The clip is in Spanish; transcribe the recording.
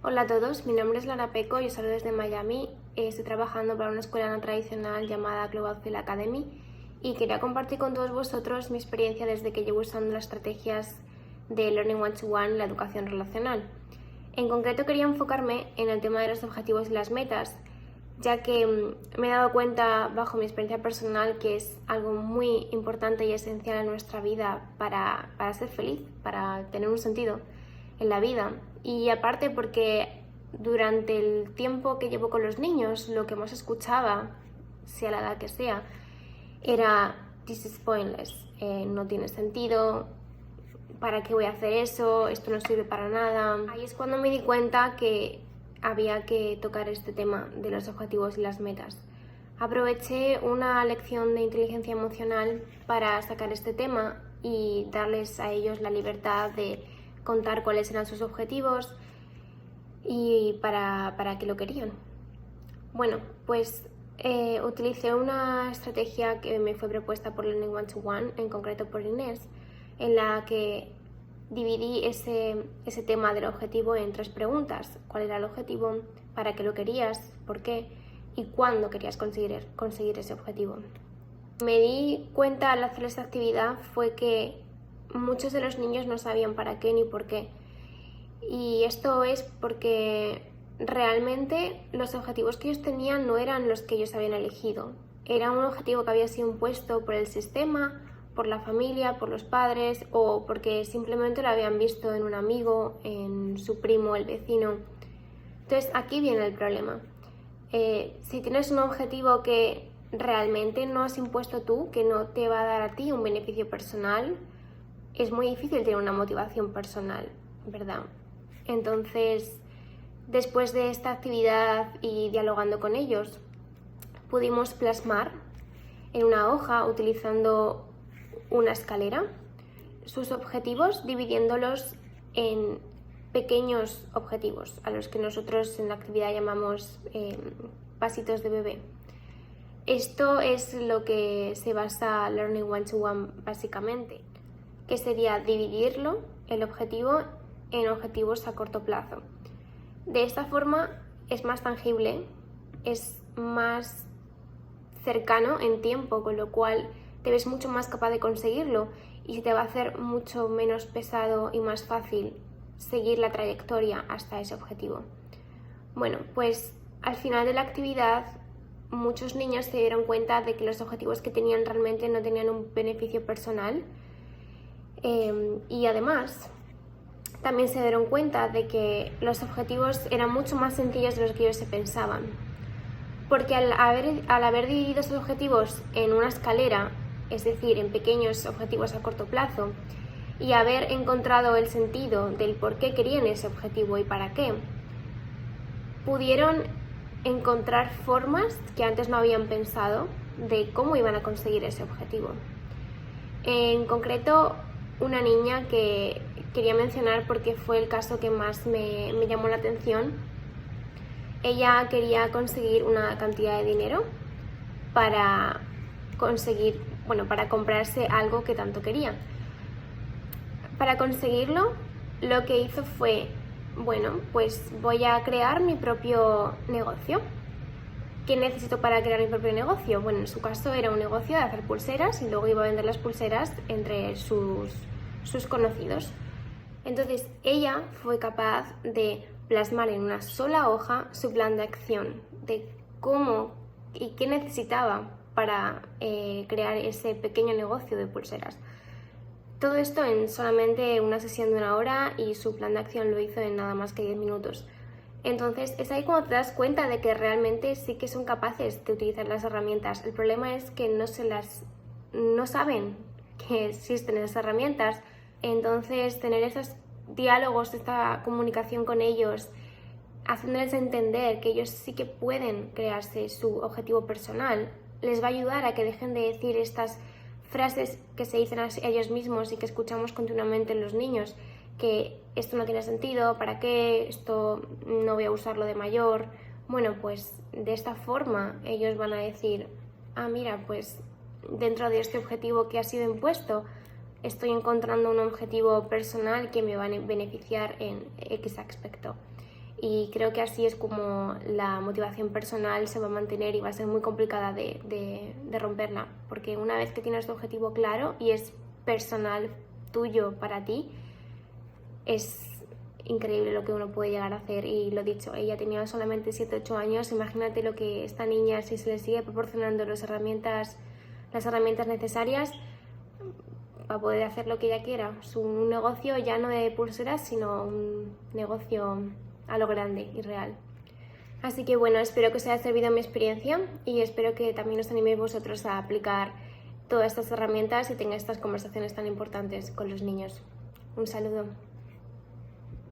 Hola a todos, mi nombre es Lara Peco y os hablo desde Miami. Estoy trabajando para una escuela no tradicional llamada Global Field Academy y quería compartir con todos vosotros mi experiencia desde que llevo usando las estrategias de Learning One-to-One, la educación relacional. En concreto quería enfocarme en el tema de los objetivos y las metas, ya que me he dado cuenta bajo mi experiencia personal que es algo muy importante y esencial en nuestra vida para ser feliz, para tener un sentido en la vida. Y aparte porque durante el tiempo que llevo con los niños, lo que más escuchaba, sea la edad que sea, era "This is pointless", no tiene sentido, ¿para qué voy a hacer eso? Esto no sirve para nada. Ahí es cuando me di cuenta que había que tocar este tema de los objetivos y las metas. Aproveché una lección de inteligencia emocional para sacar este tema y darles a ellos la libertad de contar cuáles eran sus objetivos y para qué lo querían. Bueno, pues utilicé una estrategia que me fue propuesta por Learning One-to-One, en concreto por Inés, en la que dividí ese tema del objetivo en 3 preguntas. ¿Cuál era el objetivo? ¿Para qué lo querías? ¿Por qué? ¿Y cuándo querías conseguir ese objetivo? Me di cuenta al hacer esta actividad fue que muchos de los niños no sabían para qué ni por qué. Y esto es porque realmente los objetivos que ellos tenían no eran los que ellos habían elegido. Era un objetivo que había sido impuesto por el sistema, por la familia, por los padres o porque simplemente lo habían visto en un amigo, en su primo, el vecino. Entonces aquí viene el problema. Si tienes un objetivo que realmente no has impuesto tú, que no te va a dar a ti un beneficio personal, es muy difícil tener una motivación personal, ¿verdad? Entonces, después de esta actividad y dialogando con ellos, pudimos plasmar en una hoja, utilizando una escalera, sus objetivos, dividiéndolos en pequeños objetivos, a los que nosotros en la actividad llamamos pasitos de bebé. Esto es lo que se basa Learning One-to-One básicamente, que sería dividirlo, el objetivo, en objetivos a corto plazo. De esta forma es más tangible, es más cercano en tiempo, con lo cual te ves mucho más capaz de conseguirlo y se te va a hacer mucho menos pesado y más fácil seguir la trayectoria hasta ese objetivo. Bueno, pues al final de la actividad muchos niños se dieron cuenta de que los objetivos que tenían realmente no tenían un beneficio personal y además también se dieron cuenta de que los objetivos eran mucho más sencillos de los que ellos se pensaban. Porque al haber dividido esos objetivos en una escalera, es decir, en pequeños objetivos a corto plazo, y haber encontrado el sentido del por qué querían ese objetivo y para qué, pudieron encontrar formas que antes no habían pensado de cómo iban a conseguir ese objetivo. En concreto, una niña que quería mencionar porque fue el caso que más me llamó la atención. Ella quería conseguir una cantidad de dinero para comprarse algo que tanto quería. Para conseguirlo, lo que hizo fue, pues voy a crear mi propio negocio. ¿Qué necesito para crear mi propio negocio? Bueno, en su caso era un negocio de hacer pulseras y luego iba a vender las pulseras entre sus conocidos. Entonces ella fue capaz de plasmar en una sola hoja su plan de acción, de cómo y qué necesitaba para crear ese pequeño negocio de pulseras. Todo esto en solamente una sesión de 1 hora y su plan de acción lo hizo en nada más que 10 minutos. Entonces es ahí cuando te das cuenta de que realmente sí que son capaces de utilizar las herramientas. El problema es que no saben que existen esas herramientas. Entonces tener esos diálogos, esta comunicación con ellos, haciéndoles entender que ellos sí que pueden crearse su objetivo personal, les va a ayudar a que dejen de decir estas frases que se dicen a ellos mismos y que escuchamos continuamente en los niños, que esto no tiene sentido, ¿para qué? Esto no voy a usarlo de mayor. Bueno, pues de esta forma ellos van a decir, mira, pues dentro de este objetivo que ha sido impuesto, estoy encontrando un objetivo personal que me va a beneficiar en X aspecto. y creo que así es como la motivación personal se va a mantener y va a ser muy complicada de romperla, porque una vez que tienes tu objetivo claro y es personal, tuyo, para ti, es increíble lo que uno puede llegar a hacer. Y lo dicho, ella tenía solamente 7-8 años, imagínate lo que esta niña, si se le sigue proporcionando las herramientas necesarias para poder hacer lo que ella quiera. Un negocio ya no de pulseras, sino un negocio a lo grande y real. Así que bueno, espero que os haya servido mi experiencia y espero que también os animéis vosotros a aplicar todas estas herramientas y tengáis estas conversaciones tan importantes con los niños. Un saludo.